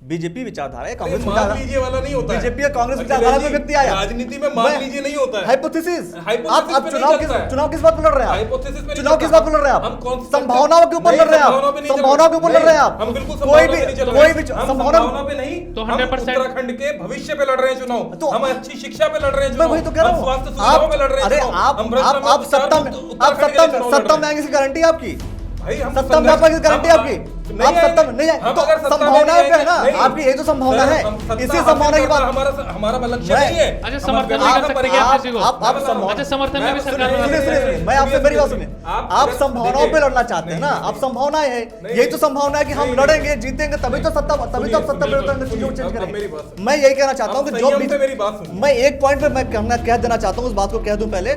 BJP विचारधारा है, कांग्रेस मान विचारधारा, लीजिए वाला नहीं होता है। बीजेपी और कांग्रेस विचारधारा में व्यक्ति आया। राजनीति में मान लीजिए नहीं होता है। हाइपोथेसिस। हाइपोथेसिस आप पे चुनाव नहीं किस चलता है। चुनाव किस बात पर लड़ रहे हैं? हाइपोथेसिस पे नहीं चुनाव किस चलता। बात पर लड़ रहे हैं? हम आप कौन- संभावनाओं के ऊपर नहीं, लड़ रहे हैं संभावनाओं पे आप, नहीं चल संभावनाओं के ऊपर लड़ रहे हैं आप। हम बिल्कुल कोई संभावना भी पे नहीं चल कोई रहे। भी हम संभावना संभावना पे नहीं, तो हम 100% उत्तराखंड के भविष्य पे लड़ रहे हैं चुनाव। तो हम अच्छी शिक्षा पे लड़ रहे हैं मैं चुनाव। वही तो कह रहा हम हूँ। स्वास्थ्य सुविधाओं पे लड़ रहे हैं अरे चुनाव। आप हम भ्रष्टाचार आप सत्ता में उत्तराखंड के लिए चुनाव लड़ सत्ता रहे में हैं। आएंगे, इसकी गारंटी है आपकी? भाई हम सत्ता में आपकी गारंटी है आपकी? नहीं आप सत्ता में नहीं आएंगे। है हम तो अगर सत्ता में संभावना नहीं पे है ना आएंगे, आपकी, यही तो संभावना सर, है। हम सत्ता इसी हासिल संभावना की करना बात हमारा लक्ष्य मैं- नहीं है। अच्छा, हम समर्थन अपने नहीं आप कर पर- सकते क्या आप किसी को? आप संभावना- अच्छा, समर्थन में भी सरकार सुनिए, नहीं सुनिए, सुनिए, मैं आपसे मेरी बात सुनिए। आप संभावनाओं पे लड़ना चाहते हैं ना, आप संभावनाएं है, यही तो संभावना है कि हम लड़ेंगे, जीतेंगे, तभी तो सत्ता परिवर्तन चीजों को चेंज अब मेरी करेंगे। बात सुनिए। मैं यही कहना चाहता हूँ कि जो संयम से मेरी बात सुनिए। मैं एक पॉइंट पे मैं कह देना चाहता हूँ, उस बात को कह दूं पहले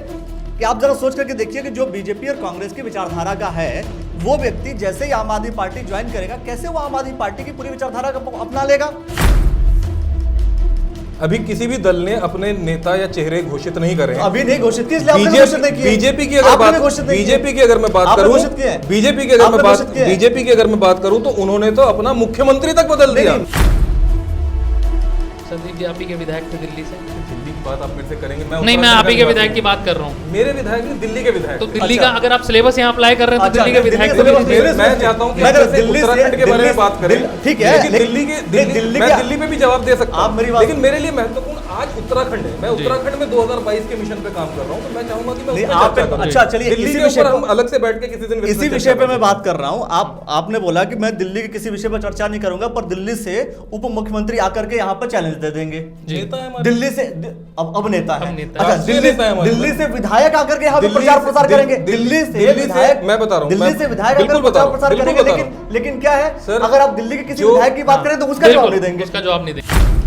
कि आप जरा सोच करके देखिए कि जो बीजेपी और कांग्रेस की विचारधारा का है, वो व्यक्ति जैसे ही आम आदमी पार्टी ज्वाइन करेगा, कैसे वो आम आदमी पार्टी की पूरी विचारधारा को अपना लेगा? अभी किसी भी दल ने अपने नेता या चेहरे घोषित नहीं करे हैं। अभी नहीं घोषित किया, इसलिए आपने घोषित नहीं किया। बीजेपी की अगर आपने बात घोषित नहीं किया। बीजेपी की अगर मैं बात आपने करूं घोषित किया है। बीजेपी की अगर आपने मैं बात घोषित किया है। बीजेपी की अगर मैं बात करूं तो उन्होंने तो अपना मुख्यमंत्री तक बदल दिया। संदीप जी, आप ही के विधायक थे दिल्ली से? दिल्ली की बात आप मेरे से करेंगे? नहीं, मैं आप ही के विधायक की बात कर रहा हूँ। मेरे विधायक नहीं, दिल्ली के विधायक तो थे। दिल्ली अच्छा। का अगर आप सिलेबस यहाँ अप्लाई कर रहे हैं तो अच्छा, दिल्ली के दिल्ली विधायक के को भी सिलेबस- भेजिए। मैं चाहता हूं कि मैं जैसे दिल्ली से- उत्तराखंड के बारे में दिल्ली- बात करें। ठीक है, लेकिन लेकिन- दिल्ली के दिल्ली मैं के- दिल्ली पे भी जवाब दे सकता आप हूं। मेरी बात- लेकिन मेरे लिए महत्वपूर्ण आज उत्तराखंड है। मैं उत्तराखंड में 2022 के मिशन पे काम कर रहा हूं, तो मैं चाहूंगा कि मैं नहीं, उस पे आप चर्चा करूं। अच्छा चलिए, दिल्ली इसी के विषय ऊपर पर- हम अलग से बैठ के किसी दिन इसी विषय पे मैं बात कर रहा हूं। आपने बोला कि मैं दिल्ली के किसी विषय पर चर्चा नहीं करूंगा, पर दिल्ली से उप मुख्यमंत्री आकर के यहाँ पर चैलेंज दे देंगे। नेता है हमारे। दिल्ली से अब नेता है। अब नेता अच्छा, राष्ट्रीय नेता है हमारे। दिल्ली से विधायक आकर के यहाँ पे दिल्ली प्रचार से- प्रसार करेंगे। दिल्ली से विधायक, मैं बता रहा हूं, दिल्ली मैं से विधायक बिल्कुल आकर बता प्रचार रहा हूं, प्रसार बिल्कुल करेंगे। बता रहा लेकिन क्या है, सर, अगर आप दिल्ली के किसी जो- विधायक की बात करें तो उसका जवाब नहीं देंगे। उसका जवाब नहीं देंगे।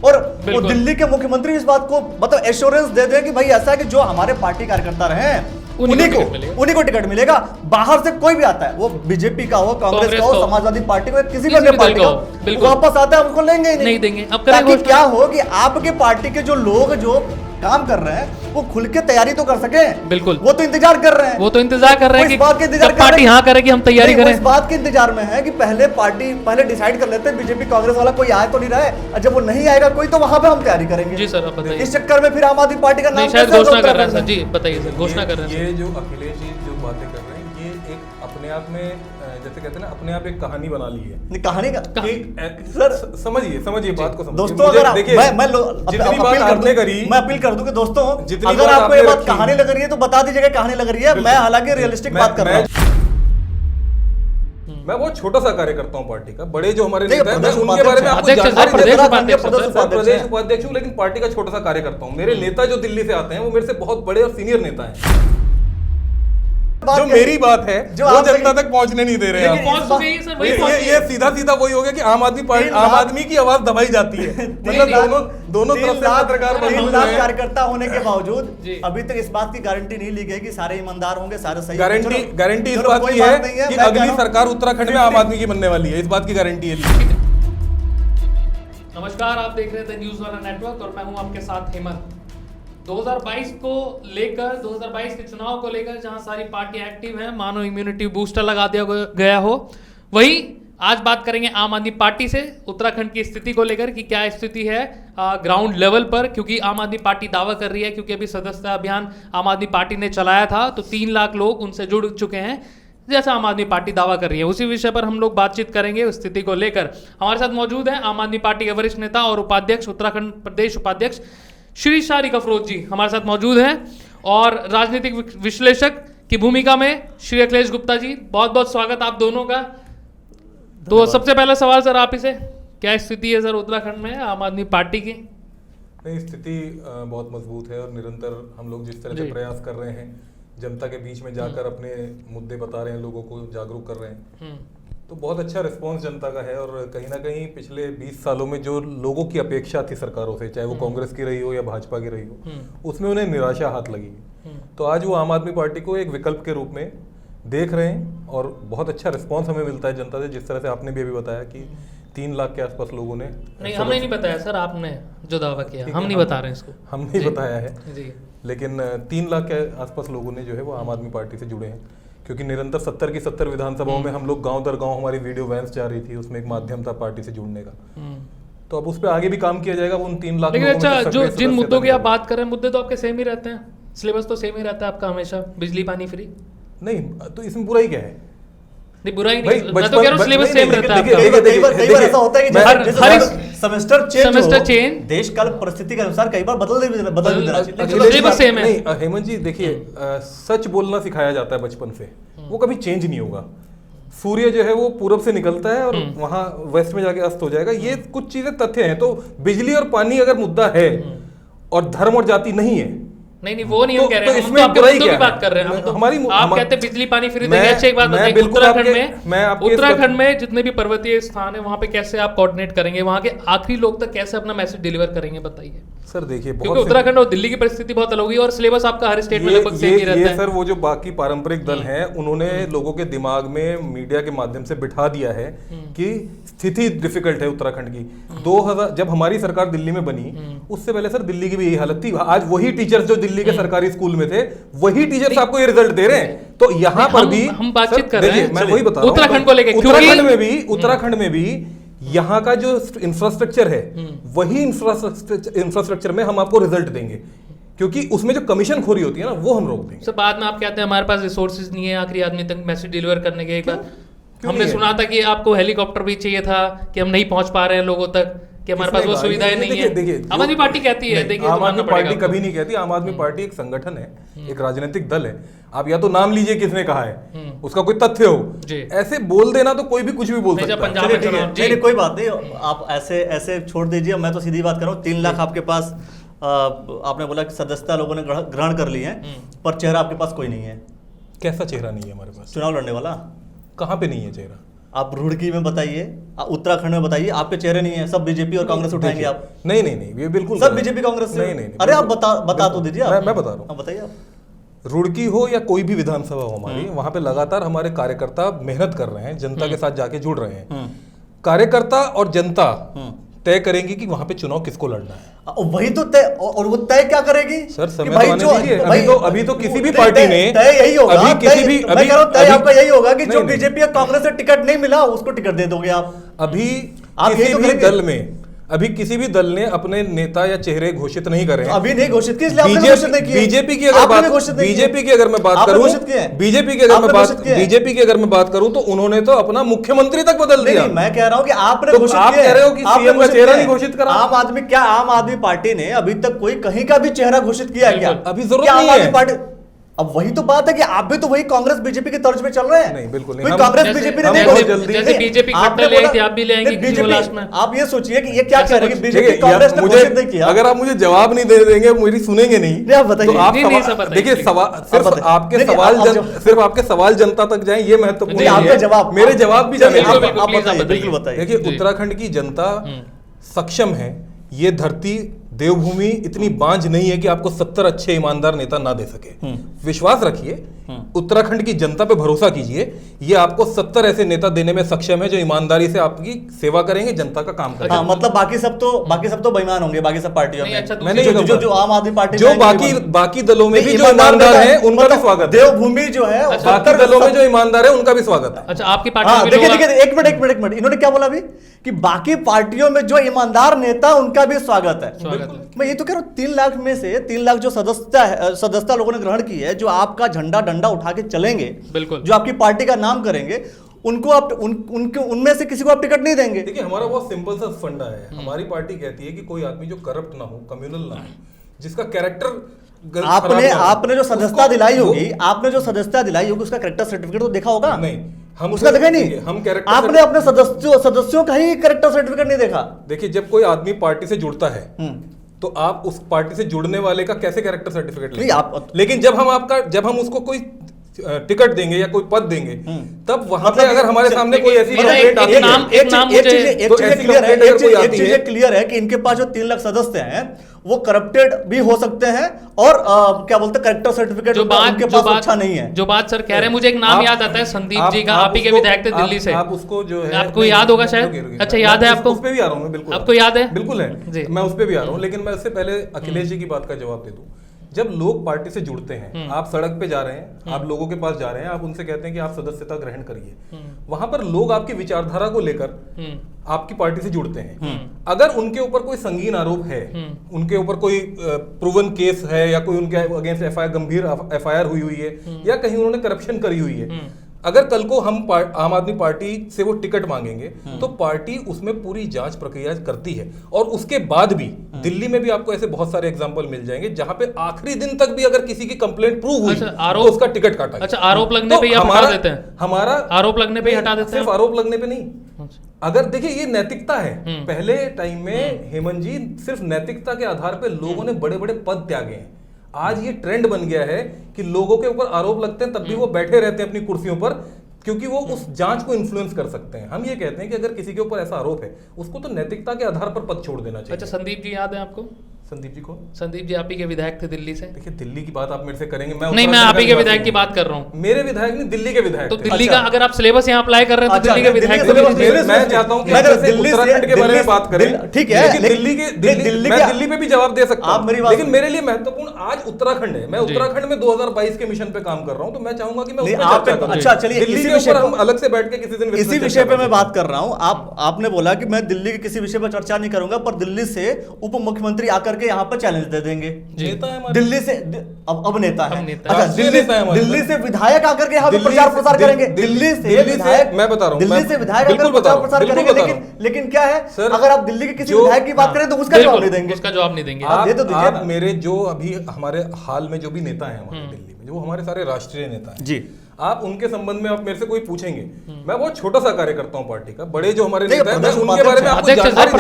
और वो बिल्कुल। दिल्ली के मुख्यमंत्री इस बात को मतलब एश्योरेंस दे दें कि भाई ऐसा है कि जो हमारे पार्टी कार्यकर्ता रहे हैं उन्हीं को टिकट मिलेगा। उन्हीं को टिकट मिलेगा। बाहर से कोई भी आता है, वो बीजेपी का हो, कांग्रेस का हो, समाजवादी पार्टी का हो, किसी भी किसी अन्य भी पार्टी दल का का हो, हो, बिल्कुल। वापस आता है उनको लेंगे ही नहीं देंगे। अब करें ताकि घोषणा। क्या हो कि आपके पार्टी के जो लोग जो काम कर रहे हैं वो खुल के तैयारी तो कर सके। बिल्कुल। वो तो इंतजार कर रहे हैं। वो तो इंतजार कर रहे हैं वो इस बात के कि इंतजार जब कर रहे पार्टी हैं- हाँ करे कि हम तैयारी नहीं, वो करें। इस बात के इंतजार में है कि पहले डिसाइड कर लेते हैं बीजेपी कांग्रेस वाला कोई आए तो नहीं रहे, और जब वो नहीं आएगा कोई तो वहां पे हम तैयारी करेंगे। जी सर, आप बताइए। इस चक्कर में फिर आम आदमी पार्टी का नाम नहीं, शायद कैसे घोषणा होगा कर रहे हैं सर। उत्तराखंड में? जी बताइए सर, घोषणा कर रहे हैं ये जो अखिलेश जी जो बातें कर रहे हैं, ये एक अपने आप में जैसे कहते हैं ना, अपने आप एक कहानी बना ली है। नहीं, कहानी का सर समझिए बात को समझिए। दोस्तों, मुझे अगर आप- देखिए, मैं जितनी बात आपने करी, मैं अपील कर दूं कि दोस्तों जितनी अगर बात आपको ये आपने बात रखी- कहानी लग रही है तो बता दीजिएगा कहानी लग रही है। मैं हालांकि रियलिस्टिक बात कर रहा हूँ। मैं बहुत छोटा सा कार्यकर्ता हूँ पार्टी का। बड़े जो हमारे नहीं, नेता हैं, मैं प्रदेश उनके बारे में आपको अध्यक्ष हैं, जानकारी प्रदेश देता हूं। उपाध्यक्ष हैं, प्रदेश सर। सर, उपाध्यक्ष प्रदेश हैं। उपाध्यक्ष हूँ, लेकिन पार्टी का छोटा सा कार्यकर्ता हूँ। मेरे नेता जो दिल्ली से आते हैं वो मेरे से बहुत बड़े और सीनियर नेता हैं। बात जो कही- मेरी बात है जो वो आपसे- जनता तक पहुंचने नहीं दे रहे हैं लेकिन आप। पहुंच तो गई है सर, वही पहुंच गई ये है। सीधा सीधा वही हो गया कि आम आदमी पार्टी, 3 आम लाख- आदमी की आवाज दबाई जाती है। मतलब दोनों तरफ से पत्रकार बंधु 3 हुए लाख हैं। कार्यकर्ता होने के बावजूद जी। अभी तक इस बात की गारंटी नहीं ली गई कि सारे ईमानदार होंगे, सारे सही गारंटी चलो, गारंटी इस चलो, बात कोई की है नहीं कि मैं कह अगली रहा हूं- सरकार उत्तराखंड में आम आदमी की बनने वाली है। इस बात की गारंटी है ली। नमस्कार, आप देख रहे थे न्यूज वाला नेटवर्क और मैं हूं आपके साथ हेमंत। 2022 को लेकर 2022 के चुनाव को लेकर जहां सारी पार्टियां एक्टिव हैं, मानो इम्यूनिटी बूस्टर लगा दिया गया हो, वहीं आज बात करेंगे आम आदमी पार्टी से उत्तराखंड की स्थिति को लेकर कि क्या स्थिति है ग्राउंड लेवल पर। क्योंकि आम आदमी पार्टी दावा कर रही है, क्योंकि अभी सदस्यता अभियान आम आदमी पार्टी ने चलाया था तो 3 लाख लोग उनसे जुड़ चुके हैं, जैसा आम आदमी पार्टी दावा कर रही है। उसी विषय पर हम लोग बातचीत करेंगे उस स्थिति को लेकर। हमारे साथ मौजूद है आम आदमी पार्टी के वरिष्ठ नेता और उपाध्यक्ष, उत्तराखंड प्रदेश उपाध्यक्ष श्री शारिक अफरोज जी हमारे साथ मौजूद हैं, और राजनीतिक विश्लेषक की भूमिका में श्री अखिलेश गुप्ता जी। बहुत बहुत स्वागत आप दोनों का। तो सबसे पहला सवाल सर आप ही से, क्या स्थिति है सर उत्तराखंड में आम आदमी पार्टी की? नहीं, स्थिति बहुत मजबूत है और निरंतर हम लोग जिस तरह से जी। प्रयास कर रहे हैं, जनता के बीच में जाकर अपने मुद्दे बता रहे हैं, लोगों को जागरूक कर रहे हैं, तो बहुत अच्छा रिस्पांस जनता का है। और कहीं ना कहीं पिछले 20 सालों में जो लोगों की अपेक्षा थी सरकारों से, चाहे वो कांग्रेस की रही हो या भाजपा की रही हो, उसमें उन्हें निराशा हाथ लगी है। तो आज वो आम आदमी पार्टी को एक विकल्प के रूप में देख रहे हैं और बहुत अच्छा रिस्पांस हमें मिलता है जनता से। जिस तरह से आपने भी अभी बताया कि 3 लाख के आसपास लोगों ने, नहीं, हमने नहीं बताया सर, आपने जो दावा किया ठीक हम है, नहीं बता रहे हैं इसको। हम नहीं बताया है, जी। लेकिन 3 लाख के आसपास लोगों ने जो है वो आम आदमी पार्टी से जुड़े हैं। क्योंकि निरंतर 70 की 70 विधानसभाओं में हम लोग गांव दर गांव हमारी वीडियो वैन्स जा रही थी, उसमें एक माध्यम था पार्टी से जुड़ने का। तो अब उस पर आगे भी काम किया जाएगा। उन 3 लाख लेकिन लोगों में अच्छा, तो जो सक्रिय जिन मुद्दों की आप सदस्यता बात कर रहे हैं, मुद्दे तो आपके सेम ही रहते हैं, सिलेबस तो सेम ही रहता है आपका हमेशा, बिजली पानी फ्री। नहीं, तो इसमें बुरा ही क्या है? नहीं, बुरा ही भाई, नहीं, मैं तो कह रहा हूँ सिलेबस सेम रहता है देखिए, आपका। कई बार ऐसा होता है कि हर सेमेस्टर सेमेस्टर चेंज देश काल परिस्थिति के अनुसार कई बार बदल भी देना चाहिए। अखिलेश सिलेबस सेम है। नहीं, हेमंत जी देखिए, सच बोलना सिखाया जाता है बचपन से, वो कभी चेंज नहीं होगा। सूर्य जो है वो पूरब से निकलता है और वहां वेस्ट में जाके अस्त हो जाएगा। ये कुछ चीजें तथ्य हैं। तो बिजली और पानी अगर मुद्दा है और धर्म और जाति नहीं है, नहीं वो नहीं हम कह रहे हैं, हम इसमें तो आपके बुराई मुद्दों क्या की बात है? कर रहे हैं। हम तो हमारी आप कहते हैं बिजली पानी फ्री देंगे। मैं- अच्छा, एक बात मैं बताइए, बिल्कुल उत्तराखंड आपके- मैं आपके इस उत्तराखंड में जितने भी पर्वतीय स्थान है वहां पे कैसे आप कोऑर्डिनेट करेंगे, वहां के आखिरी लोग तक कैसे अपना मैसेज डिलीवर करेंगे, बताइए। सर देखिए, क्योंकि उत्तराखंड और दिल्ली की परिस्थिति बहुत अलग होगी और सिलेबस आपका हर स्टेट में लगभग सेम ही रहता है। सर वो जो बाकी पारंपरिक दल हैं, उन्होंने लोगों के दिमाग में मीडिया के माध्यम से बिठा दिया है कि स्थिति डिफिकल्ट है उत्तराखंड की। 2000 जब हमारी सरकार दिल्ली में बनी, उससे पहले सर दिल्ली की भी यही हालत थी। आज वही टीचर्स जो दिल्ली के सरकारी स्कूल में थे, वही टीचर्स आपको ये रिजल्ट दे रहे हैं। तो यहाँ पर भी हम बातचीत कर रहे हैं, मैं वही बता रहा हूं, उत्तराखंड को लेकर, उत्तराखंड में भी यहाँ का जो इंफ्रास्ट्रक्चर है, वही इंफ्रास्ट्रक्चर में हम आपको रिजल्ट देंगे, क्योंकि उसमें जो कमीशन खोरी होती है ना, वो हम रोक देंगे। सर बाद में आप कहते हैं हमारे पास रिसोर्सेज नहीं है आखिरी आदमी तक मैसेज डिलीवर करने के। एक बार क्यों हमने नहीं है? सुना था कि आपको हेलीकॉप्टर भी चाहिए था, कि हम नहीं पहुंच पा रहे हैं लोगों तक, कि हमारे पास वो सुविधाएं नहीं है। आम आदमी पार्टी कहती है, देखिए आम आदमी पार्टी कभी नहीं कहती। आम आदमी पार्टी एक संगठन है, एक राजनीतिक दल है। आप या तो नाम लीजिए किसने कहा है, उसका कोई तथ्य हो। ऐसे बोल देना तो कोई भी कुछ भी बोल सकता है। पंजाब में चुनाव नहीं, कोई बात नहीं, आप ऐसे छोड़ दीजिए। मैं तो सीधी बात कर रहा हूँ, 3 लाख आपके पास, आपने बोला कि सदस्यता लोगों ने ग्रहण कर ली है, पर चेहरा आपके पास कोई नहीं है। कैसा चेहरा नहीं है हमारे पास? चुनाव लड़ने वाला कहाँ पे नहीं है चेहरा? आप रुड़की में बताइए, उत्तराखंड में बताइए, आपके चेहरे नहीं है। सब बीजेपी और कांग्रेस उठाएंगे आप? नहीं, ये बिल्कुल सब बीजेपी कांग्रेस से? नहीं। अरे आप बता तो दीजिए। मैं बता रहा हूँ, बताइए आप। रुड़की हो या कोई भी विधानसभा हो हमारी, वहां पे लगातार हमारे कार्यकर्ता मेहनत कर रहे हैं, जनता के साथ जाके जुड़ रहे हैं। कार्यकर्ता और जनता तय करेंगी कि वहां पे चुनाव किसको लड़ना है। वही तो तय, और वो तय क्या करेगी सर? समय तो आने दीजिए। अभी तो किसी भी पार्टी ने तय यही होगा, अभी किसी भी मैं कह रहा हूं तय आपका यही होगा कि जो नहीं। बीजेपी और कांग्रेस से टिकट नहीं मिला उसको टिकट दे दोगे आप। अभी आप किसी यही तो भी करेंगे। दल में, अभी किसी भी दल ने अपने नेता या चेहरे घोषित नहीं करे हैं। अभी नहीं घोषित किए, इसलिए आपने घोषित नहीं किए। बीजेपी की अगर बात, बीजेपी की अगर मैं बात करूं, बीजेपी की अगर मैं बात करूं, तो उन्होंने तो अपना मुख्यमंत्री तक बदल दिया। मैं कह रहा हूं कि आपने तो घोषित आप किया कह रहे हो कि सीएम का चेहरा नहीं घोषित करा? आम आदमी पार्टी ने अभी तक कोई कहीं का भी चेहरा घोषित किया है क्या? अभी जरूरत क्या आम नहीं आदमी है। पार्टी? अब वही तो बात है कि आप भी तो वही कांग्रेस बीजेपी के तर्ज पे चल रहे हैं। नहीं, बिल्कुल नहीं। कोई हम- कांग्रेस जैसे- बीजेपी ने हम नहीं बहुत घोषित- जल्दी- जैसे बीजेपी आपने खट्टर ले आई बोला- थी, आप भी ले आएंगे नहीं, किसी को लास्ट में। आप ये सोचिए कि ये क्या कह रहे हैं कि बीजेपी देखिए, कांग्रेस ने मुझे घोषित नहीं किया। अगर आप मुझे जवाब नहीं दे देंगे, मेरी सुनेंगे नहीं, नहीं, आप बताइए। तो आप नहीं, नहीं, सवाल- सब बताइए, देखिए, ठीक। सवाल सिर्फ बताइए। आपके नहीं, सवाल आप सिर्फ आपके सवाल जनता तक जाएं, ये महत्वपूर्ण नहीं, नहीं आपका है। जवाब मेरे जवाब भी जाने बिल्कुल, दीजिए। बिल्कुल, आप प्लीज आप बताइए, बताइए। बिल्कुल बताइए। देखिए, जी। उत्तराखंड की जनता सक्षम है। ये धरती देवभूमि इतनी बांझ नहीं है कि आपको 70 अच्छे ईमानदार नेता ना दे सके। विश्वास रखिए, उत्तराखंड की जनता पे भरोसा कीजिए, ये आपको 70 ऐसे नेता देने में सक्षम है जो ईमानदारी से आपकी सेवा करेंगे, जनता का काम करेंगे। हाँ, मतलब बाकी सब तो बेईमान होंगे बाकी सब पार्टियों नहीं, में। अच्छा, मैंने ये जो आम आदमी पार्टी जो में बाकी दलों में नहीं, भी जो ईमानदार हैं, उनका भी स्वागत है। देवभूमि जो है बाकी दलों में जो ईमानदार है, उनका भी स्वागत है। अच्छा, आपकी पार्टी हाँ, में भी देखिए लोग- देखिए, एक मिनट, इन्होंने क्या बोला अभी कि बाकी पार्टियों में जो ईमानदार नेता उनका भी स्वागत है। स्वागत है। मैं ये तो कह रहा हूँ 3 लाख में से 3 लाख जो सदस्यता लोगों ने ग्रहण की है, जो आपका झंडा डंडा उठा के चलेंगे, बिल्कुल। जो आपकी पार्टी का नाम करेंगे, उनको आप उनमें से किसी को आप टिकट नहीं देंगे। देखिए, हमारा बहुत सिंपल सा फंडा है। हमारी पार्टी कहती है कि कोई आदमी जो करप्ट ना हो, कम्युनल ना हो, जिसका कैरेक्टर आपने जो सदस्यता दिलाई होगी, उसका कैरेक्टर सर्टिफिकेट तो देखा होगा? नहीं, हम उसका देखा नहीं। हम कैरेक्टर आपने अपने सदस्यों का ही कैरेक्टर सर्टिफिकेट नहीं देखा। देखिए, जब कोई आदमी पार्टी से जुड़ता है, तो आप उस पार्टी से जुड़ने वाले का कैसे कैरेक्टर सर्टिफिकेट नहीं, लेंगे? लेकिन जब हम उसको कोई टिकट देंगे या कोई पद देंगे, तब वहां पे अगर हमारे सामने कोई ऐसी कंप्लेंट आती है, एक चीज क्लियर है कि इनके पास जो 3 लाख सदस्य हैं वो करप्टेड भी हो सकते हैं और क्या बोलते हैं, कैरेक्टर सर्टिफिकेट उनके पास अच्छा नहीं है। जो बात सर कह रहे हैं, मुझे एक नाम याद आता है, संदीप जी का, आप ही के विधायक थे दिल्ली से। आप उसको जो है, आपको याद होगा शायद। अच्छा, याद है आपको? उस पे भी आ रहा हूँ मैं, बिल्कुल आपको याद है? बिल्कुल जी। है, मैं उस पे भी आ रहा हूँ। लेकिन मैं उससे पहले अखिलेश जी की बात का जवाब दे दूं। जब लोग पार्टी से जुड़ते हैं, आप सड़क पे जा रहे हैं, आप लोगों के पास जा रहे हैं, आप उनसे कहते हैं कि आप सदस्यता ग्रहण करिए, वहां पर लोग आपकी विचारधारा को लेकर आपकी पार्टी से जुड़ते हैं। अगर उनके ऊपर कोई संगीन आरोप है, उनके ऊपर कोई प्रूवन केस है, या कोई उनके अगेंस्ट गंभीर एफआईआर हुई है, या कहीं उन्होंने करप्शन करी हुई है, अगर कल को हम आम आदमी पार्टी से वो टिकट मांगेंगे तो पार्टी उसमें पूरी जांच प्रक्रिया करती है। और उसके बाद भी दिल्ली में भी आपको ऐसे बहुत सारे एग्जांपल मिल जाएंगे जहां पे आखिरी दिन तक भी अगर किसी की कंप्लेंट प्रूव हुई तो उसका टिकट काटा गया। अच्छा, आरोप लगने पे आप हटा देते हैं? हमारा आरोप लगने पे हटा देते हैं? सिर्फ आरोप लगने पे नहीं, अगर देखिए ये नैतिकता है। पहले टाइम में हेमंत जी सिर्फ नैतिकता के आधार पे लोगों ने बड़े बड़े पद त्यागे हैं। आज ये ट्रेंड बन गया है कि लोगों के ऊपर आरोप लगते हैं तब भी वो बैठे रहते हैं अपनी कुर्सियों पर, क्योंकि वो उस जांच को इन्फ्लुएंस कर सकते हैं। हम ये कहते हैं कि अगर किसी के ऊपर ऐसा आरोप है उसको तो नैतिकता के आधार पर पद छोड़ देना चाहिए। अच्छा, संदीप जी याद है आपको? संदीप जी को? संदीप जी आप ही के विधायक थे दिल्ली से। देखिए दिल्ली की बात आप मेरे से करेंगे, नहीं, मैं आप ही के विधायक की बात कर रहा हूँ। मेरे विधायक नहीं, दिल्ली के विधायक। तो दिल्ली का अगर आप सिलेबस यहाँ अप्लाई कर रहे हैं तो दिल्ली के विधायक। मैं चाहता हूँ कि उत्तराखंड के बारे में बात करें, ठीक है, दिल्ली पे भी जवाब दे सकता हूँ, लेकिन मेरे लिए महत्वपूर्ण आज उत्तराखंड है। मैं उत्तराखंड में 2022 के मिशन पे काम कर रहा हूँ, तो मैं चाहूंगा कि मैं अच्छा चलिए दिल्ली के ऊपर हम अलग से बैठ के किसी दिन इसी विषय पे मैं बात कर रहा हूँ। आपने बोला कि मैं दिल्ली के किसी विषय पर चर्चा नहीं करूंगा, पर दिल्ली से उप मुख्यमंत्री आकर के यहाँ पर चैलेंज दे देंगे। दिल्ली से अब नेता है, अच्छा दिल्ली से विधायक आकर के यहाँ पे प्रचार प्रसार करेंगे। दिल्ली से विधायक, मैं बता रहा हूँ, दिल्ली से विधायक आकर प्रचार प्रसार करेंगे, लेकिन क्या है, अगर आप दिल्ली के किसी विधायक की बात करें तो उसका जवाब नहीं देंगे। उसका जवाब नहीं देंगे। आप मेरे जो अभी हमारे हाल में जो भी नेता हैं हमारे दिल्ली में, जो हमारे सारे राष्ट्रीय नेता हैं जी, आप उनके संबंध में आप मेरे से कोई पूछेंगे, मैं बहुत छोटा सा कार्य करता हूँ पार्टी का। बड़े जो हमारे नेता हैं मैं उनके बारे में आपको जानकारी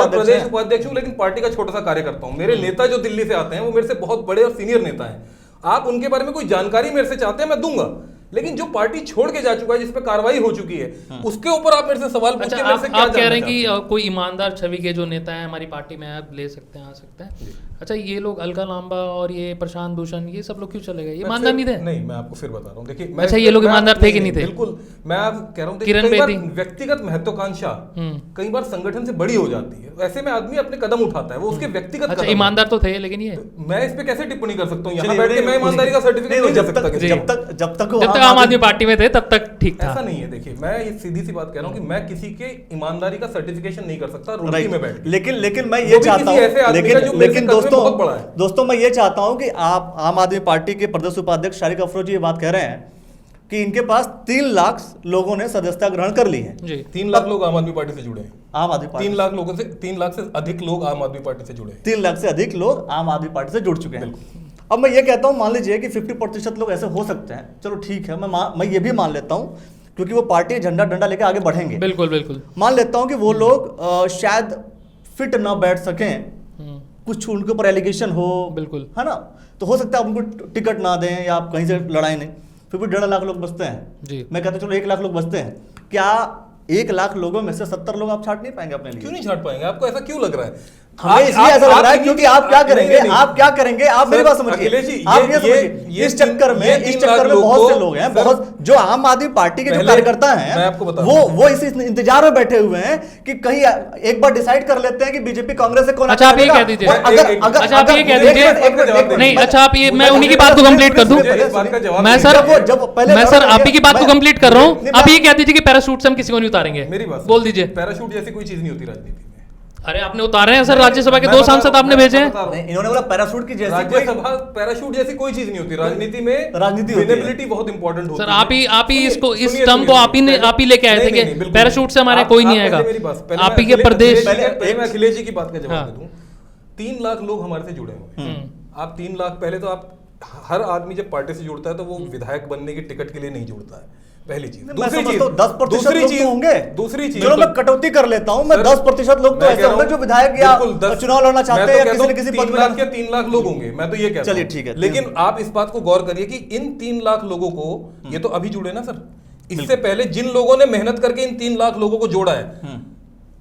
प्रदेश उपाध्यक्ष हूँ, लेकिन पार्टी का छोटा सा कार्य करता हूँ। मेरे नेता जो दिल्ली से आते हैं वो मेरे से बहुत बड़े और सीनियर नेता हैं। आप उनके बारे में कोई जानकारी मेरे से चाहते हैं मैं दूंगा, लेकिन जो पार्टी छोड़ के जा चुका है, जिस पे कार्रवाई हो चुकी है, उसके ऊपर आप मेरे से सवाल पूछ के मेरे से क्या आप कह रहे हैं कि कोई ईमानदार छवि के जो नेता है हमारी पार्टी में आप ले सकते हैं, आ सकते हैं। अच्छा, ये लोग अलका लांबा और ये प्रशांत भूषण, ये सब लोग क्यों चले गए? ईमानदार नहीं थे? नहीं, मैं आपको फिर बता रहा हूँ। देखिए, अच्छा, ये लोग ईमानदार थे कि नहीं थे? बिल्कुल, मैं आप कह रहा हूँ किरण बेदी, व्यक्तिगत महत्वाकांक्षा कई बार संगठन से बड़ी हो जाती है, ऐसे में आदमी अपने कदम उठाता है, वो उसके व्यक्तिगत। अच्छा, ईमानदार तो थे, लेकिन ये मैं इस पे कैसे टिप्पणी कर सकता हूँ? यहाँ बैठ के मैं ईमानदारी का सर्टिफिकेट नहीं दे सकता। जब तक आम आदमी पार्टी में थे तब तक ठीक था। ऐसा नहीं है। देखिए, मैं ये सीधी सी बात कह रहा हूँ कि मैं किसी के ईमानदारी का सर्टिफिकेशन नहीं कर सकता रोटी में बैठ। लेकिन मैं ये चाहता हूँ, लेकिन दोस्तों मैं ये चाहता हूं कि आप आम आदमी पार्टी के प्रदेश उपाध्यक्ष शारिक अफरोज जी ये बात कह रहे हैं कि इनके पास 3 लाख लोगों ने सदस्यता ग्रहण कर ली है। 3 लाख लोग आम आदमी पार्टी से जुड़े हैं। आम आदमी पार्टी 3 लाख लोगों से 3 लाख से अधिक लोग आम आदमी पार्टी से जुड़े हैं। 3 लाख से अधिक लोग आम आदमी पार्टी से जुड़ चुके हैं। अब मैं ये कहता हूं, मान लीजिए कि 50% लोग ऐसे हो सकते हैं, चलो ठीक है, मैं ये भी मान लेता हूं, क्योंकि वो पार्टी झंडा डंडा लेकर आगे बढ़ेंगे। बिल्कुल बिल्कुल मान लेता हूं कि वो लोग शायद फिट ना बैठ सकें, कुछ उनके ऊपर एलिगेशन हो, बिल्कुल, है ना, तो हो सकता है उनको टिकट ना दें या आप कहीं से लड़ाई नहीं, फिर भी 1.5 लाख लोग बचते हैं जी। मैं कहता हूं चलो 1 लाख लोग बचते हैं, क्या 1 लाख लोगों में से 70 लोग आप छाट नहीं पाएंगे अपने लिए? क्यों नहीं छाट पाएंगे? आपको ऐसा क्यों लग रहा है? हमें इसलिए ऐसा लग रहा है क्योंकि आप क्या करेंगे, आप क्या करेंगे, आप मेरी बात समझिए, आप ये समझिए, इस चक्कर में बहुत से लोग हैं, बहुत जो आम आदमी पार्टी के जो कार्यकर्ता हैं, वो इस इंतजार में बैठे हुए हैं कि कहीं एक बार डिसाइड कर लेते हैं कि बीजेपी कांग्रेस से कौन। अच्छा, आप ये कह दीजिए, अच्छा आप ये कह दीजिए, नहीं, अच्छा आप ये, मैं उन्हीं की बात को कंप्लीट कर दूं। मैं सर आप ही की बात को कंप्लीट कर रहा हूं। आप ये कह दीजिए कि पैराशूट से हम किसी को नहीं उतारेंगे। मेरी बात बोल दीजिए। पैराशूट जैसी कोई चीज नहीं होती राजनीति में। अरे आपने उतारे हैं सर, राज्यसभा के 2 सांसद आपने भेजे हैं। इन्होंने बोला पैराशूट की जैसी, राज्यसभा पैराशूट जैसी कोई चीज नहीं होती राजनीति में। राजनीति विजिबिलिटी बहुत इंपॉर्टेंट होती है। सर आप ही इसको, इस टर्म को आप ही लेके आए थे कि पैराशूट से हमारे कोई नहीं आएगा। आप ही के प्रदेश, पहले मैं अखिलेश जी की बात का जवाब दे दूं। 3 लाख लोग हमारे से जुड़े हुए हैं। आप 3 लाख, पहले तो आप हर आदमी जब पार्टी से जुड़ता है तो वो विधायक बनने की टिकट के लिए नहीं जुड़ता है, पहली चीज। दूसरी चीज 10% लोग होंगे। दूसरी चीज, चलो मैं कटौती कर लेता हूं, मैं 10% लोग तो ऐसे होंगे जो विधायक या चुनाव लड़ना चाहते हैं या किसी न किसी पद में। 3 लाख लोग होंगे, मैं तो ये कहता हूं। चलिए ठीक है, लेकिन आप इस बात को गौर करिए कि इन 3 लाख लोगों को, ये तो अभी जुड़े ना सर, इससे पहले जिन लोगों ने मेहनत करके इन 3 लाख लोगों को जोड़ा है,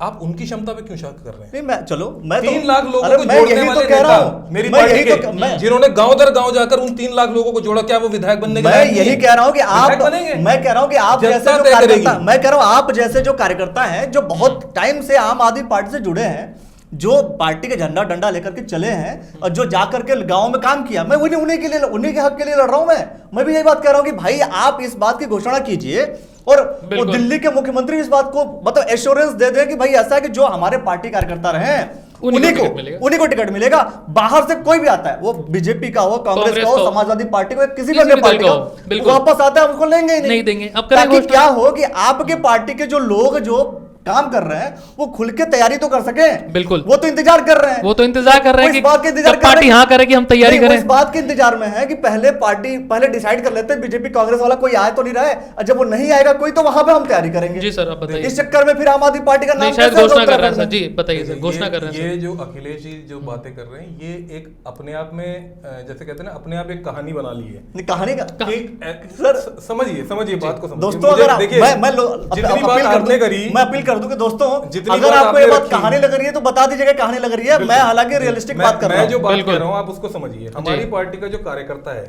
आप उनकी क्षमता पे क्यों शक कर रहे हैं? नहीं, मैं चलो मैं 3 लाख लोगों को जोड़ने वाले नेता मेरी पार्टी के, जिन्होंने गांव दर गांव जाकर उन 3 लाख लोगों को जोड़ा, क्या वो विधायक बनने के लिए? मैं यही कह रहा हूं कि आप, मैं कह रहा हूं कि आप जैसे जो कार्यकर्ता, मैं कह रहा हूं आप जैसे जो कार्यकर्ता हैं, जो बहुत टाइम से आम आदमी पार्टी से जुड़े हैं, जो पार्टी के झंडा डंडा लेकर के चले हैं और जो जाकर के गांव में काम किया, मैं उन्हीं के लिए, उन्हीं के हक के लिए लड़ रहा हूं। मैं भी यही बात कह रहा हूं कि भाई आप इस बात की घोषणा कीजिए और वो दिल्ली के मुख्यमंत्री इस बात को मतलब एश्योरेंस दे दें कि भाई ऐसा है कि जो हमारे पार्टी कार्यकर्ता रहे हैं उन्हीं को टिकट मिलेगा। बाहर से कोई भी आता है, वो बीजेपी का हो, कांग्रेस का हो, समाजवादी पार्टी को, किसी भी पार्टी का, वापस आता है उनको लेंगे ही नहीं देंगे। अब ताकि क्या हो कि आपके पार्टी के जो लोग जो काम कर रहे हैं वो खुल के तैयारी तो कर सके। बिल्कुल, वो तो इंतजार कर रहे हैं, वो तो इंतजार कर रहे हैं कि इस बात के इंतजार कर पार्टी हाँ करेगी हम तैयारी करें। इस बात के इंतजार में है कि पहले डिसाइड कर लेते हैं बीजेपी कांग्रेस वाला कोई आए तो नहीं रहे, और जब वो नहीं आएगा कोई तो वहां पे हम तैयारी करेंगे। जी सर, आप बताइए। इस चक्कर में फिर आम आदमी पार्टी का नाम शायद घोषणा कर रहे हैं सर। जी बताइए सर, घोषणा कर रहे हैं। ये जो अखिलेश जी जो बातें कर रहे हैं, ये एक अपने आप में जैसे कहते हैं ना, अपने आप एक कहानी बना ली है। कहानी का सर समझिए बात को समझिए दोस्तों। अगर मैं अपील कर दूं कि दोस्तों अगर आपको ये बात कहानी लग रही है तो बता दीजिएगा कहानी लग रही है। मैं हालांकि रियलिस्टिक बात कर रहा हूं। मैं जो बात कर रहा हूं आप उसको समझिए। हमारी पार्टी का जो कार्यकर्ता है,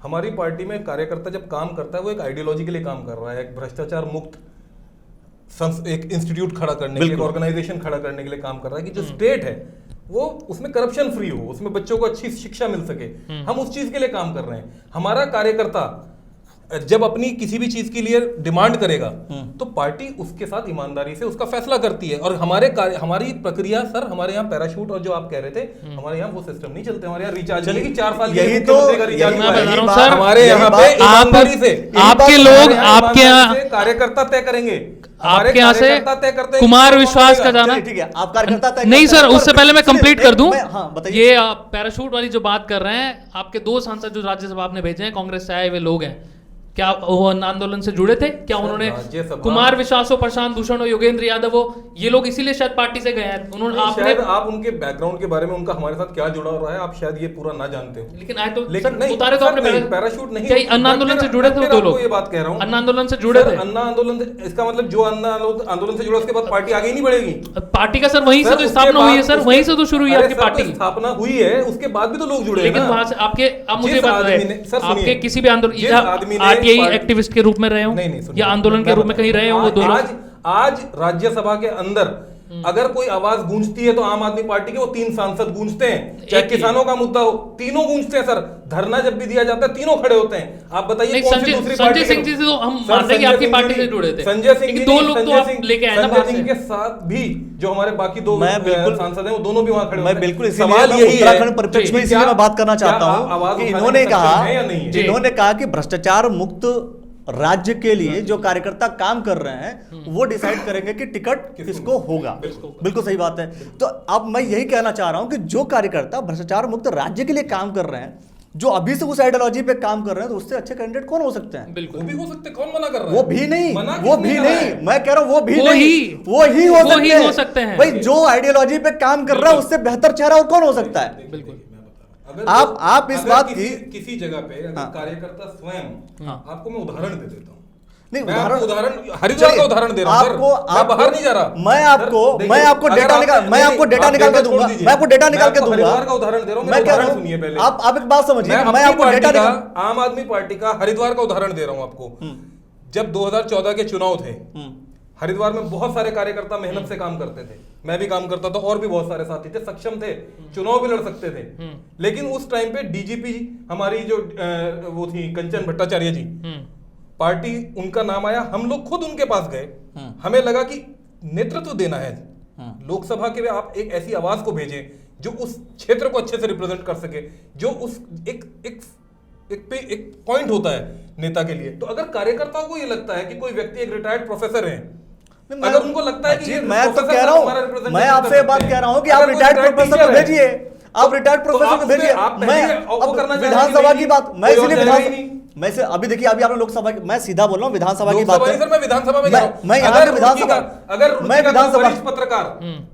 हमारी पार्टी में कार्यकर्ता जब काम करता है वो एक आइडियोलॉजी के लिए काम कर रहा है, एक भ्रष्टाचार मुक्त एक इंस्टीट्यूट खड़ा करने के लिए, एक ऑर्गेनाइजेशन खड़ा करने के लिए काम कर रहा है कि जो स्टेट है वो उसमें करप्शन फ्री हो, उसमें बच्चों को अच्छी शिक्षा मिल सके। हम उस चीज के लिए काम कर रहे हैं। हमारा कार्यकर्ता जब अपनी किसी भी चीज के लिए डिमांड करेगा तो पार्टी उसके साथ ईमानदारी से उसका फैसला करती है। और हमारी प्रक्रिया सर, हमारे यहाँ पैराशूट और जो आप कह रहे थे, हमारे यहाँ वो सिस्टम नहीं चलते। हमारे यहाँ रिचार्ज नहीं कि 4 साल यही तो हमारे यहाँ पे ईमानदारी से आपके लोग आपके यहाँ कार्यकर्ता तय करेंगे। आपके यहाँ से कुमार विश्वास का जाना, ठीक है, आप कार्यकर्ता तय नहीं सर, उससे पहले मैं कंप्लीट कर दूं। बताइए। ये पैराशूट वाली जो बात कर रहे हैं, आपके 2 सांसद जो राज्यसभा आपने भेजे हैं कांग्रेस से आए हुए लोग हैं, क्या वो आंदोलन से जुड़े थे? क्या उन्होंने कुमार विश्वास हो, प्रशांत भूषण हो, योगेंद्र यादव हो, ये लोग इसीलिए शायद पार्टी से गए हैं? उन्होंने शायद आप उनके बैकग्राउंड के बारे में, उनका हमारे साथ क्या जुड़ा रहा है, आप शायद ये पूरा ना जानते हो। लेकिन आए तो लेकिन नहीं, उतारे तो आपने पैराशूट नहीं। क्या अन्ना आंदोलन से जुड़े थे? 2 लोग ये बात कह रहा हूँ, अन्ना आंदोलन से जुड़े थे। अन्ना आंदोलन से, इसका मतलब जो अन्ना आंदोलन से जुड़ा उसके बाद पार्टी आगे ही नहीं बढ़ेगी। पार्टी का सर वहीं से तो स्थापना हुई है सर, वहीं से तो शुरू हुई आपकी पार्टी। स्थापना हुई है, उसके बाद भी तो लोग जुड़े। लेकिन वहां से आपके, अब मुझे बात है, आपके किसी भी आंदोलन आरटीआई एक्टिविस्ट के रूप में रहे हो या आंदोलन के रूप में कहीं रहे हो, वो 2 लोग आज राज्यसभा के अंदर अगर कोई आवाज गूंजती है तो आम आदमी पार्टी के वो 3 सांसद गूंजते हैं। चाहे किसानों का मुद्दा हो, तीनों गूंजते हैं सर। धरना जब भी दिया जाता है तीनों खड़े होते हैं। आप बताइए कौन सी दूसरी पार्टी? संजय सिंह जी से तो हम मानते हैं कि आपकी पार्टी से जुड़े थे। संजय सिंह जी, 2 लोग तो आप लेके आए ना बाहर से। संजय सिंह के साथ भी जो हमारे बाकी 2 सांसद हैं वो दोनों भी वहां खड़े मैं बिल्कुल सवाल यही है, उत्तराखंड परिप्रेक्ष्य में इसीलिए मैं बात करना चाहता हूं कि इन्होंने कहा कि भ्रष्टाचार मुक्त राज्य के लिए जो कार्यकर्ता काम कर रहे हैं वो डिसाइड करेंगे कि टिकट किसको होगा। बिल्कुल सही बात है। तो अब मैं यही कहना चाह रहा हूं कि जो कार्यकर्ता भ्रष्टाचार मुक्त राज्य के लिए काम कर रहे हैं, जो अभी से उस आइडियोलॉजी पे काम कर रहे हैं, तो उससे अच्छे कैंडिडेट कौन हो सकते हैं? बिल्कुल, वो भी हो सकते हैं। कौन मना कर रहा है? वो भी नहीं, मैं कह रहा हूं वो भी नहीं, वो ही हो सकते हैं। भाई जो आइडियोलॉजी पे काम कर रहा है उससे बेहतर चेहरा और कौन हो सकता है? बिल्कुल। आप इस बात की किसी जगह पे अगर कार्यकर्ता स्वयं, आपको मैं उदाहरण दे देता हूँ। नहीं, उदाहरण हरिद्वार का उदाहरण दे रहा हूं। मैं बाहर नहीं जा रहा। मैं आपको डेटा निकाल के दूंगा। मैं आपको डेटा निकाल के दूंगा। हरिद्वार का उदाहरण दे रहा हूं। मैं कह रहा हूं, सुनिए पहले। आप एक बात समझिए, मैं आपको डेटा आम आदमी पार्टी का हरिद्वार का उदाहरण दे रहा हूं आपको। जब 2014 के चुनाव थे, हरिद्वार में बहुत सारे कार्यकर्ता मेहनत से काम करते थे। मैं भी काम करता था और भी बहुत सारे साथी थे, सक्षम थे, चुनाव भी लड़ सकते थे। लेकिन उस टाइम पे डीजीपी हमारी जो वो थी कंचन भट्टाचार्य जी, पार्टी उनका नाम आया, हम लोग खुद उनके पास गए। हमें लगा कि नेतृत्व देना है लोकसभा के, आप एक ऐसी आवाज को भेजें जो उस क्षेत्र को अच्छे से रिप्रेजेंट कर सके, जो उस एक पॉइंट होता है नेता के लिए। तो अगर कार्यकर्ताओं को ये लगता है कि कोई व्यक्ति एक रिटायर्ड प्रोफेसर है, अगर उनको लगता है कि मैं तो कह रहा हूं, मैं आपसे बात कह रहा हूं कि आप रिटायर्ड प्रोफेसर को भेजिए, आप रिटायर्ड प्रोफेसर को भेजिए। मैं विधानसभा की बात, मैं इसलिए मैं से अभी देखिए, अभी आपने लोकसभा की, मैं सीधा बोल रहा हूँ, विधानसभा की बात है। सर मैं विधानसभा में मैं यहाँ पे विधानसभा, अगर मैं विधानसभा पत्रकार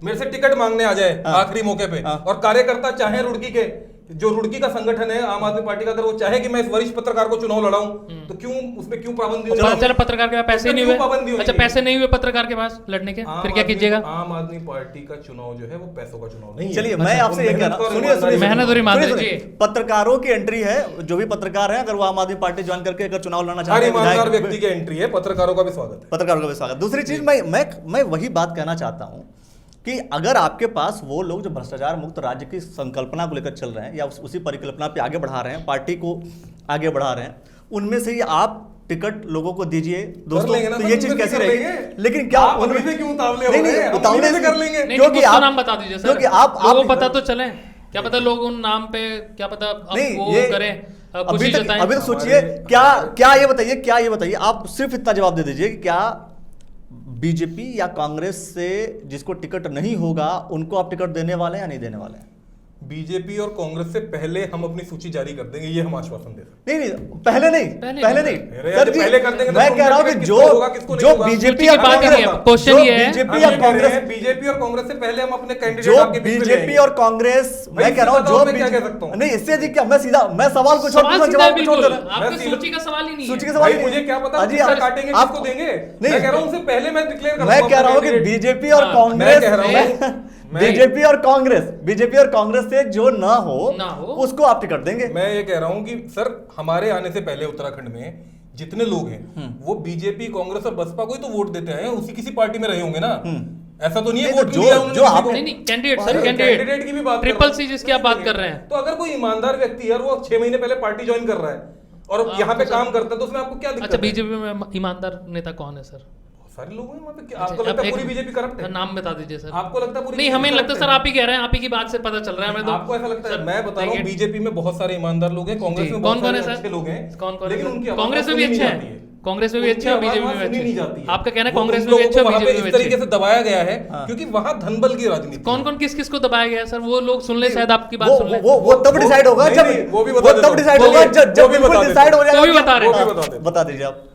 मेरे से टिकट मांगने आ जाए आखिरी मौके पे, और कार्यकर्ता चाहे रुड़की के, जो रुड़की का संगठन है आम आदमी पार्टी का, अगर वो चाहे कि मैं इस वरिष्ठ पत्रकार को चुनाव लड़ाऊं, तो क्यों उसमें क्यों पाबंदी होगी? चलो पत्रकार के पास पैसे नहीं हुए, अच्छा पैसे नहीं हुए पत्रकार के पास लड़ने के, फिर क्या कीजिएगा? आम आदमी पार्टी का चुनाव जो है वो पैसों का चुनाव नहीं है। चलिए मैं आपसे ये कह रहा हूं, सुनिए, मेहनत और ईमानदारी, पत्रकारों की एंट्री है, जो भी पत्रकार है, अगर वो आम आदमी पार्टी ज्वाइन करके अगर चुनाव लड़ना चाहते हैं, ईमानदार व्यक्ति की एंट्री है, पत्रकारों का भी स्वागत है। पत्रकारों का भी स्वागत। दूसरी चीज मैं वही बात कहना चाहता हूं कि अगर आपके पास वो लोग जो भ्रष्टाचार मुक्त राज्य की संकल्पना को लेकर चल रहे हैं या उसी परिकल्पना पे आगे बढ़ा रहे हैं, पार्टी को आगे बढ़ा रहे हैं, उनमें से ही आप टिकट लोगों को दीजिए दोस्तों, तो ये चीज कैसी रहेगी? लेकिन क्या उनमें से क्यों उतावले हो नहीं रहे हैं? उतावले से कर लेंगे, क्योंकि आप नाम बता दीजिए सर, क्योंकि आप लोगों को पता तो चले, क्या पता लोग उन नाम पे क्या पता नहीं वो ये करें, अभी तक सोचिए, क्या ये बताइए आप सिर्फ इतना जवाब दे दीजिए कि क्या बीजेपी या कांग्रेस से जिसको टिकट नहीं होगा उनको आप टिकट देने वाले हैं या नहीं देने वाले हैं? बीजेपी और कांग्रेस से पहले हम अपनी सूची जारी कर देंगे, ये हम आश्वासन दे सकते हैं। नहीं पहले नहीं सर जी, पहले कर देंगे। मैं कह रहा हूं कि जो बीजेपी या क्वेश्चन ये है, बीजेपी या कांग्रेस, बीजेपी और कांग्रेस से पहले हम अपने कैंडिडेट जो बीजेपी और कांग्रेस, मैं कह रहा हूं जो नहीं, इससे अधिक क्या, मैं सवाल को छोड़ जवाब को छोड़ आपकी सूची का सवाल ही नहीं है। सूची का सवाल ही मुझे क्या पता काटेंगे किसको देंगे, मैं कह रहा हूं उससे पहले मैं डिक्लेयर कर दूं। मैं कह रहा हूं कि बीजेपी और कांग्रेस, बीजेपी और कांग्रेस से जो ना हो उसको आप टिकट देंगे। मैं ये कह रहा हूं कि सर हमारे आने से पहले उत्तराखंड में जितने लोग हैं वो बीजेपी, कांग्रेस और बसपा को ही तो वोट देते हैं, उसी किसी पार्टी में रहे होंगे ना। ऐसा तो नहीं है वोट जो आप कैंडिडेट की भी बात, ट्रिपल सी जिसकी आप बात कर रहे हैं, तो अगर कोई ईमानदार व्यक्ति है वो 6 महीने पहले पार्टी ज्वाइन कर रहा है और यहाँ पे काम करता है तो उसमें आपको क्या दिक्कत? अच्छा, बीजेपी में ईमानदार नेता कौन है सर? सारे लोग हैं वहाँ पे। आपको लगता है पूरी बीजेपी करप्ट है? नाम बता दीजिए सर। आपको लगता है पूरी? नहीं, हमें लगता है सर आप ही कह रहे हैं, आप ही की बात से पता चल रहा है हमें तो। आपको ऐसा लगता है? मैं बता रहा हूँ बीजेपी में बहुत सारे ईमानदार लोग हैं, कांग्रेस में बहुत सारे अच्छे लोग हैं, लेकिन उनकी कांग्रेस में भी अच्छे हैं, कांग्रेस में भी अच्छा है, बीजेपी में भी अच्छा है। आपका कहना है कांग्रेस में भी अच्छा है, बीजेपी में भी इस तरीके से दबाया गया है क्योंकि वहां धनबल की राजनीति। कौन किस को दबाया गया है सर? वो लोग सुन ले, शायद आपकी बात सुन ले। वो तब डिसाइड होगा जब वो भी तब डिसाइड होगा जब बिल्कुल डिसाइड हो जाएगा। वो भी बता रहे हैं, बता दीजिए आप।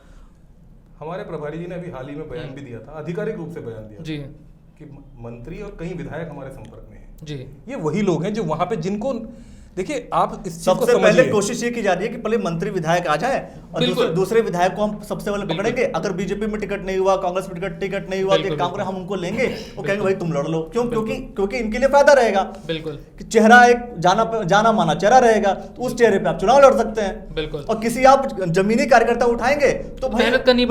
हमारे प्रभारी जी ने अभी हाल ही में बयान भी दिया था, आधिकारिक रूप से बयान दिया जी कि मंत्री और कई विधायक हमारे संपर्क में हैं जी। ये वही लोग हैं जो वहां पे जिनको, देखिए आप इस चीज सबसे पहले कोशिश ये की जा रही है कि पहले मंत्री विधायक आ जाए और दूसरे विधायक को हम सबसे पहले पकड़ेंगे। अगर बीजेपी में टिकट नहीं हुआ, कांग्रेस में टिकट नहीं हुआ, तो कांग्रेस हम उनको लेंगे, वो कहेंगे भाई तुम लड़ लो। क्यों? क्योंकि इनके लिए फायदा रहेगा। बिल्कुल, कि चेहरा एक जाना माना चेहरा रहेगा, तो उस चेहरे पे आप चुनाव लड़ सकते हैं। बिल्कुल। और किसी आप जमीनी कार्यकर्ता उठाएंगे तो मेहनत करनी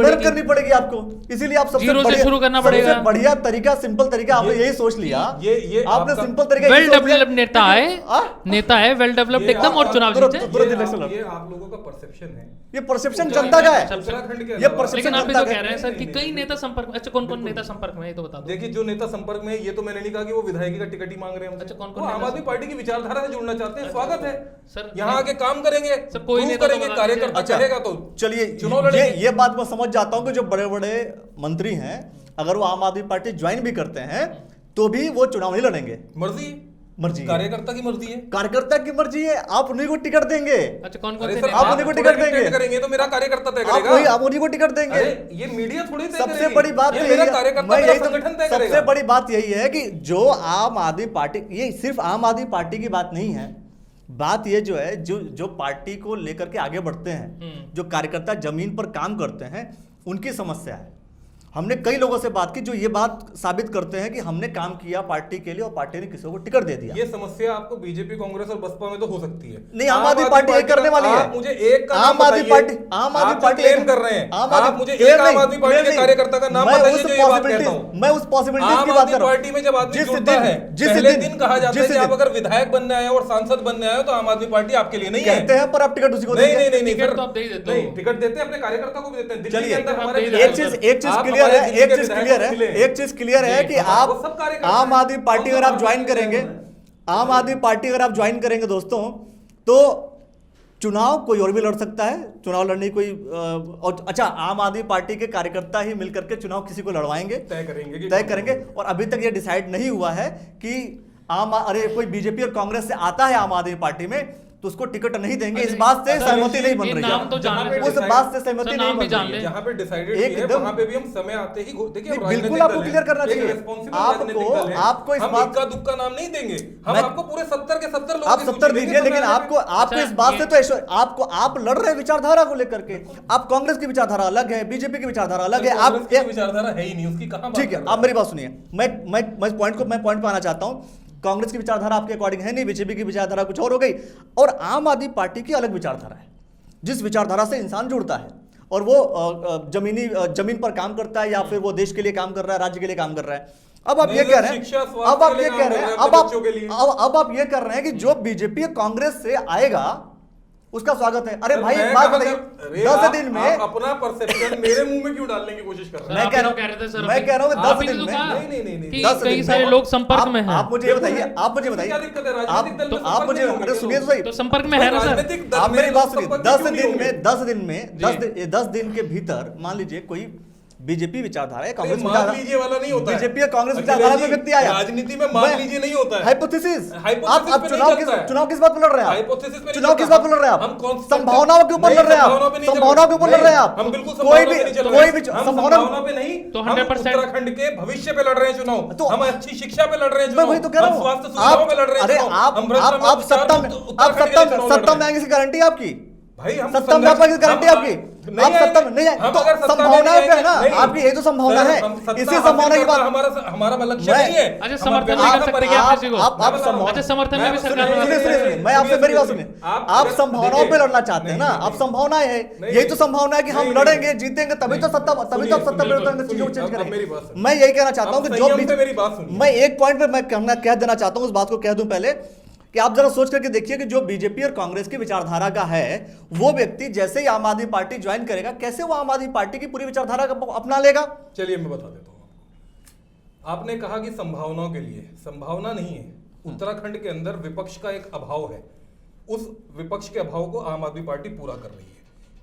पड़ेगी आपको, इसीलिए आप सबसे शुरू करना पड़ेगा। बढ़िया तरीका, सिंपल तरीका आपने यही सोच लिया। ये आपने सिंपल तरीका, वेल डेवलप्ड नेता है, वेल डेवलप्ड एकदम, और चुनाव जीते। ये आप लोगों का परसेप्शन है, ये परसेप्शन जनता का है, ये परसेप्शन। लेकिन आप भी तो कह रहे हैं सर कि कई नेता संपर्क में। अच्छा, कौन नेता संपर्क में, ये तो बता दो। देखिए जो नेता संपर्क में, ये तो मैंने नहीं कहा कि वो विधायकी का टिकट ही मांग रहे हैं। अच्छा, कौन आम आदमी पार्टी की विचारधारा से जुड़ना चाहते हैं, स्वागत है सर, यहाँ आके काम करेंगे, सर कोई नेता करेंगे, कार्यकर्ता करेगा तो चलिए चुनाव लड़ेंगे। ये बात मैं समझ जाता हूँ कि जो बड़े बड़े मंत्री हैं अगर वो आम आदमी पार्टी ज्वाइन भी करते हैं तो भी वो चुनाव नहीं लड़ेंगे। मर्जी कार्यकर्ता की मर्जी है, कार्यकर्ता की मर्जी है। आप उन्हीं को टिकट देंगे। अच्छा, कौन आप उन्हीं को टिकट देंगे करेंगे तो मेरा कार्यकर्ता तय करेगा। आप उन्हीं को टिकट देंगे। ये मीडिया थोड़ी तय सबसे बड़ी बात सबसे बड़ी बात यही है कि जो आम आदमी पार्टी, ये सिर्फ आम आदमी पार्टी की बात नहीं है, बात ये जो है जो पार्टी को लेकर के आगे बढ़ते हैं, जो कार्यकर्ता जमीन पर काम करते हैं, उनकी समस्या है। हमने कई लोगों से बात की जो ये बात साबित करते हैं कि हमने काम किया पार्टी के लिए और पार्टी ने किसी को टिकट दे दिया। ये समस्या आपको बीजेपी, कांग्रेस और बसपा में तो हो सकती है। नहीं, आम आदमी पार्टी एक करने वाली है। मुझे एक का आम आदमी पार्टी क्लेम कर रहे हैं, आप मुझे एक आम आदमी पार्टी के कार्यकर्ता का नाम बताइए जो ये बात कहता हूं। मैं उस पॉसिबिलिटी की बात कर रहा हूं। पार्टी में जब आदमी जुड़ता है, पहले दिन कहा जाता है कि आप अगर विधायक बनने आए और सांसद बनने आए तो आम आदमी पार्टी आपके लिए नहीं है, कहते हैं, पर आप टिकट उसी को नहीं नहीं नहीं टिकट तो आप दे देते हो। टिकट देते हैं, अपने कार्यकर्ता को भी देते हैं। चलिए एक चीज क्लियर है, एक चीज क्लियर है कि आप आम आदमी पार्टी अगर आप ज्वाइन करेंगे, आम आदमी पार्टी अगर आप ज्वाइन करेंगे दोस्तों, तो चुनाव कोई और भी लड़ सकता है। चुनाव लड़ने कोई और अच्छा, आम आदमी पार्टी के कार्यकर्ता ही मिलकर के चुनाव किसी को लड़वाएंगे, तय करेंगे। और अभी तक ये डिसाइड नहीं हुआ है कि कोई बीजेपी और कांग्रेस से आता है आम आदमी पार्टी में तो उसको टिकट नहीं देंगे। इस बात से सहमति नहीं बन रही है, उस बात से सहमति नहीं बन रही है। जहां पे डिसाइडेड है वहां पे भी हम समय आते ही देखिए, बिल्कुल आपको क्लियर करना चाहिए। आपको इस बात का दुक्का नाम नहीं देंगे, हम आपको पूरे 70 के 70 लोग आप 70 दीजिए, लेकिन आपको इस बात से तो आप लड़ रहे विचारधारा को लेकर के। आप कांग्रेस की विचारधारा अलग है, बीजेपी की विचारधारा अलग है, आप विचारधारा है ही नहीं, उसकी कहां बात। ठीक है, आप मेरी बात सुनिए, मैं पॉइंट पे आना चाहता हूं। कांग्रेस की विचारधारा आपके अकॉर्डिंग है नहीं, बीजेपी की विचारधारा कुछ और हो गई, और आम आदमी पार्टी की अलग विचारधारा है। जिस विचारधारा से इंसान जुड़ता है और वो जमीन पर काम करता है या फिर वो देश के लिए काम कर रहा है, राज्य के लिए काम कर रहा है, अब आप ये कह रहे हैं, शिक्षा, स्वास्थ्य अब आप के ये लिए कह काम रहे कर हैं, रहे हैं अब बच्चों के लिए। अब आप ये कर रहे हैं कि जो बीजेपी कांग्रेस से आएगा उसका स्वागत है। अरे भाई मैं एक बात कहा बताइए, अरे 10 आप- दिन में आप अपना परसेप्शन मेरे मुंह में क्यों डालने की कोशिश कर रहे हैं? मैं आप कह ही रहा तो कह रहे थे हूं, सर, मैं कह रहा हूं कि आप 10 ही दिन तो में, कहा नहीं, कि 10 कई दिन सारे में लोग संपर्क में हैं। आप मुझे ये बताइए, आप मुझे इसमें बताइए, क्या दिक्कत है? आप राजनीतिक दल में तो आप संपर्क मुझे, नहीं होंगे अरे क्या सुनिए लोग? तो सही, तो संपर्क में है ना सर। राजनीतिक दल आप में मेरी बात लोग सुनिए, संपर्क 10 क्यों नहीं दिन होंगे? में 10 दिन में जी। 10 दिन के भीतर मान लीजिए कोई बीजेपी विचारधारा है, कांग्रेस मान विचारधारा, लीजिए वाला नहीं होता है। बीजेपी और कांग्रेस अखिलेश विचारधारा में जी, व्यक्ति आया, राजनीति में मान लीजिए नहीं होता है। हाइपोथेसिस, हाइपोथेसिस आप पे चुनाव नहीं किस चलता है। चुनाव किस बात पर लड़ रहे हैं हाइपोथेसिस पे आप? नहीं चुनाव किस चलता। बात पर लड़ रहे हैं हम आप? कॉन्सेप्ट- संभावनाओं के ऊपर नहीं, लड़ रहे हैं संभावनाओं पे आप, नहीं चल संभावनाओं के ऊपर लड़ रहे हैं आप, हम बिल्कुल कोई संभावना भी पे नहीं चल कोई रहे भी हैं। हम संभावना, संभावना पे नहीं, तो हम 100% उत्तराखंड के भविष्य पे लड़ रहे हैं चुनाव। तो हम अच्छी शिक्षा पे लड़ रहे हैं मैं चुनाव। वही तो कह रहा हम हूं, स्वास्थ्य सुविधाओं पे लड़ रहे हैं अरे चुनाव। आप हम भ्रष्टाचार आप सत्ता में, उत्तराखंड के लिए चुनाव लड़ सत्ता रहे में हैं। आएंगे इसकी गारंटी है आपकी? भाई हम सत्ता में आपकी गारंटी है आपकी? नहीं आप सत्ता में आएंगे। नहीं आए हम तो अगर सत्ता में संभावनाएं नहीं पे है ना आएंगे, नहीं। आपकी, यही तो संभावना सर, है, हम सत्ता इसी हासिल संभावना की करना बात हमारा लक्ष्य मैं- नहीं है। अच्छा, हम समर्थन अपने नहीं आप कर का सकते क्या आप परिवार- किसी को? आप संभावना, अच्छा, समर्थन में भी मैं- सरकार सुनिए, सुनिए, सुनिए, मैं आपसे मेरी बात सुनिए, आप संभावनाओं पे लड़ना चाहते हैं ना, आप संभावनाएं है, यही तो संभावना है कि हम लड़ेंगे, जीतेंगे, तभी तो सत्ता, तभी तो आप सत्ता में उतरेंगे, चीजों को चेंज करेंगे। मैं यही कहना चाहता हूं कि जो संयम से मेरी बात सुनिए। मैं एक पॉइंट पे मैं कह देना चाहता हूं, उस बात को कह दूं पहले कि आप जरा सोच करके देखिए कि जो बीजेपी और कांग्रेस की विचारधारा का है वो व्यक्ति जैसे ही आम आदमी पार्टी ज्वाइन करेगा, कैसे वो आम आदमी पार्टी की पूरी विचारधारा को अपना लेगा? चलिए मैं बता देता हूँ आपको। आपने कहा कि संभावनाओं के लिए, संभावना नहीं है। उत्तराखंड के अंदर विपक्ष का एक अभाव है। उस विपक्ष के अभाव को आम आदमी पार्टी पूरा कर रही है।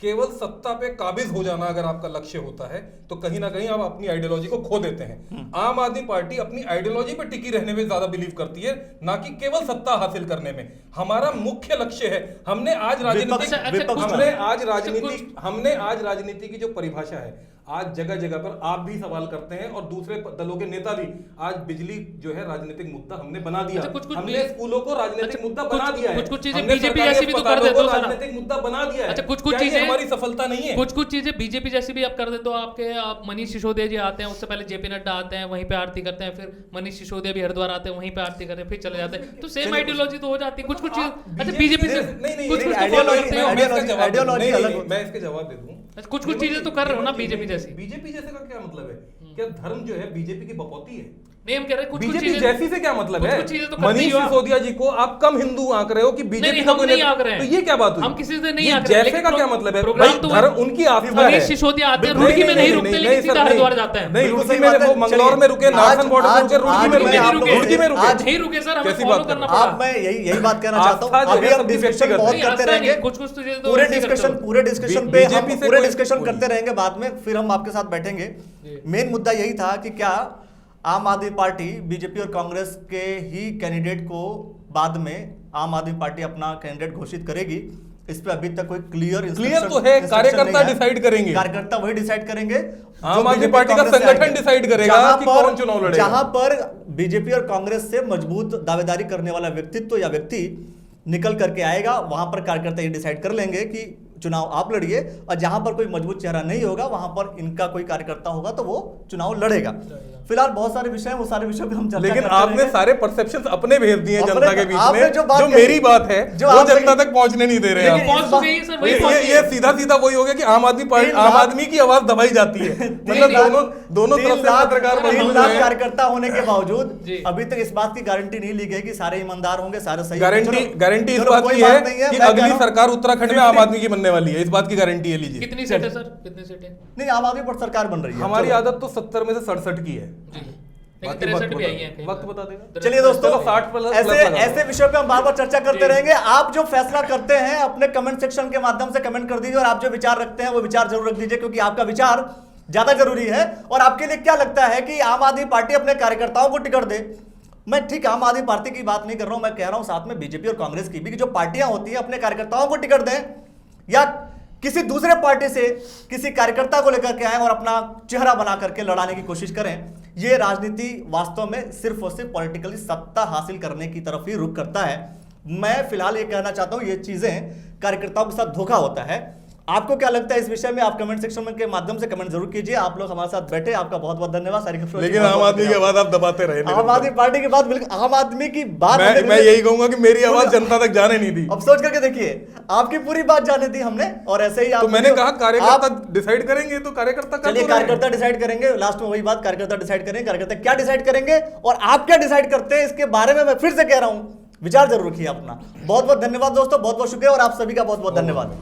केवल सत्ता पे काबिज हो जाना अगर आपका लक्ष्य होता है तो कहीं ना कहीं आप अपनी आइडियोलॉजी को खो देते हैं। आम आदमी पार्टी अपनी आइडियोलॉजी पे टिकी रहने में ज्यादा बिलीव करती है, ना कि केवल सत्ता हासिल करने में। हमारा मुख्य लक्ष्य है, हमने आज राजनीति की जो परिभाषा है, आज जगह जगह पर आप भी सवाल करते हैं और दूसरे दलों के नेता भी, आज बिजली जो है राजनीतिक मुद्दा हमने बना दिया। कुछ हमने स्कूलों को राजनीतिक मुद्दा बना दिया है। कुछ चीजें हमने बीजेपी सरकारी जैसी भी तो कर अस्पतालों देते हो को सर। राजनीतिक मुद्दा बना दिया है। अच्छा, कुछ क्या ये चीजें हमारी सफलता नहीं है? कुछ चीजें बीजेपी जैसी भी आप कर देते हो। आपके आप मनीष सिसोदिया जी आते हैं, उससे पहले जेपी नड्डा आते हैं, वहीं पे आरती करते हैं, फिर मनीष सिसोदिया भी हरिद्वार आते हैं, वहीं पे आरती करते हैं, फिर चले जाते हैं। तो सेम आइडियोलॉजी तो हो जाती है। कुछ चीज, अच्छा बीजेपी से कुछ तो फॉलो करते हो। मैं इसके जवाब दे दूं। कुछ चीजें तो कर रहे हो ना बीजेपी जैसी। बीजेपी जैसे का क्या मतलब है? क्या धर्म जो है बीजेपी की बकौती है? नहीं, हम कह रहे हैं कुछ बीजेपी चीजें जैसी से क्या मतलब है? कुछ चीजें तो करती मनीष हो आप। सिसोदिया जी को आप कम हिंदू आंक रहे हो कि बीजेपी नहीं, का हम कोई नहीं नेता- आंक रहे हैं। तो ये क्या बात हुई? हम किसी से नहीं ये आंक रहे हैं, जैसे लेकिन का क्या मतलब है? प्रोग्राम भाई तो धर्म उनकी आस्था है। मनीष सिसोदिया आते हैं, रुड़की में नहीं रुकते, लेकिन सीधा हरिद्वार जाते हैं। नहीं, बिल्कुल रुड़की सही में बात है। वो मंगलौर में रुके, चलिए, नासन बॉर्डर पे रुके, आज रुड़की में मैं आप रुके, लोगों रुड़की में से- रुके। आज नहीं रुके सर, हमें कैसी फॉलो बात कर करना रहे हो? पड़ा। आप मैं यही बात कहना चाहता आस्था हूँ। जो अभी है हम सबकी डिस्कशन व्यक्तिगत बहुत है। करते आस्था रहेंगे, नहीं, कुछ चीजें तो पूरे ऐसे करते डिस्कशन हो। पूरे डिस्कशन पे हम बीजेपी से पूरे कोई- डिस्कशन करते रहेंगे बाद में, फिर हम आपके साथ बैठेंगे। मेन मुद्दा यही था कि क्या आम आदमी पार्टी बीजेपी और कांग्रेस के ही कैंडिडेट को बाद में आम आदमी पार्टी अपना कैंडिडेट घोषित करेगी? इस पे अभी तक कोई क्लियर तो है, कार्यकर्ता डिसाइड करेंगे। कार्यकर्ता वही डिसाइड करेंगे। आम आदमी पार्टी का संगठन डिसाइड करेगा कि कौन चुनाव लड़ेगा। जहां पर बीजेपी और कांग्रेस से मजबूत दावेदारी करने वाला व्यक्तित्व या व्यक्ति निकल करके आएगा, वहां पर कार्यकर्ता ये डिसाइड कर लेंगे कि चुनाव आप लड़िए, और जहां पर कोई मजबूत चेहरा नहीं होगा वहां पर इनका कोई कार्यकर्ता होगा तो वो चुनाव लड़ेगा। फिलहाल बहुत सारे विषय हैं, वो सारे विषयों पे हम चर्चा लेकिन करते आपने रहेंगे। सारे परसेप्शंस अपने भेज दिए अपने- जनता के बीच आपने में, जो बात जो कही, मेरी बात है जो वो आपने जनता कही- तक पहुंचने नहीं दे रहे लेकिन आप। पहुंच इस बात- चुकी है सर, वही पहुंच ये सीधा सीधा वही हो गया कि आम आदमी पार्टी, 3 आम लाख- आदमी की आवाज दबाई जाती है। मतलब दोनों तरफ से पत्रकार बने 3 हुए लाख हैं। कार्यकर्ता होने के बावजूद जी। अभी तक इस बात की गारंटी नहीं ली गई कि सारे ईमानदार होंगे, सारे सही गारंटी इस चलो, बात कोई की है नहीं कि मैं कह अगली रहा हूं- सरकार उत्तराखंड में आम आदमी की बनने वाली है। इस बात की गारंटी है, लीजिए। कितनी सीटें सर, कितनी सीटें? नहीं, आम आदमी पर सरकार बन रही है। हमारी चलो। आदत तो 70 में से 67 की है। जी, लेकिन बाकी 63 भी आई हैं कहीं वक्त पर। बता देगा। चलिए दोस्तों, चलो 60 प्लस ऐसे लगा दो। ऐसे विषयों पे हम बार बार चर्चा करते रहेंगे। आप जो फैसला करते हैं अपने कमेंट सेक्शन के माध्यम से कमेंट कर दीजिए, और आप जो विचार रखते हैं वो विचार जरूर रख दीजिए, क्योंकि आपका विचार ज्यादा जरूरी है। और आपके लिए क्या लगता है कि आम आदमी पार्टी अपने कार्यकर्ताओं को टिकट दे? मैं ठीक आम आदमी पार्टी की बात नहीं कर रहा हूं, मैं कह रहा हूं साथ में बीजेपी और कांग्रेस की भी, कि जो पार्टियां होती हैं अपने कार्यकर्ताओं को टिकट दें, या किसी दूसरे पार्टी से किसी कार्यकर्ता को लेकर के आए और अपना चेहरा बना करके लड़ाने की कोशिश करें। ये राजनीति वास्तव में सिर्फ और सिर्फ पॉलिटिकली सत्ता हासिल करने की तरफ ही रुख करता है। मैं फिलहाल ये कहना चाहता हूं, ये चीजें कार्यकर्ताओं के साथ धोखा होता है। आपको क्या लगता है इस विषय में? आप कमेंट सेक्शन में के माध्यम से कमेंट जरूर कीजिए। आप लोग हमारे साथ बैठे, आपका बहुत बहुत धन्यवाद। सारी खबरों लेकिन आम आदमी की आवाज आप दबाते रहे। आम आदमी पार्टी की बात, बिल्कुल आम आदमी की बात मैं यही कहूंगा कि मेरी आवाज जनता तक जाने नहीं दी। अब सोच करके देखिए, आपकी पूरी बात जाने दी हमने, और ऐसे ही तो मैंने कहा कार्यकर्ता डिसाइड करेंगे, तो कार्यकर्ता चलिए कार्यकर्ता डिसाइड करेंगे। लास्ट में वही बात, कार्यकर्ता डिसाइड करेंगे। कार्यकर्ता क्या डिसाइड करेंगे और आप क्या डिसाइड करते हैं, इसके बारे में मैं फिर से कह रहा हूं, विचार जरूर रखिए अपना। बहुत बहुत धन्यवाद दोस्तों, बहुत बहुत शुक्रिया, और आप सभी का बहुत बहुत धन्यवाद।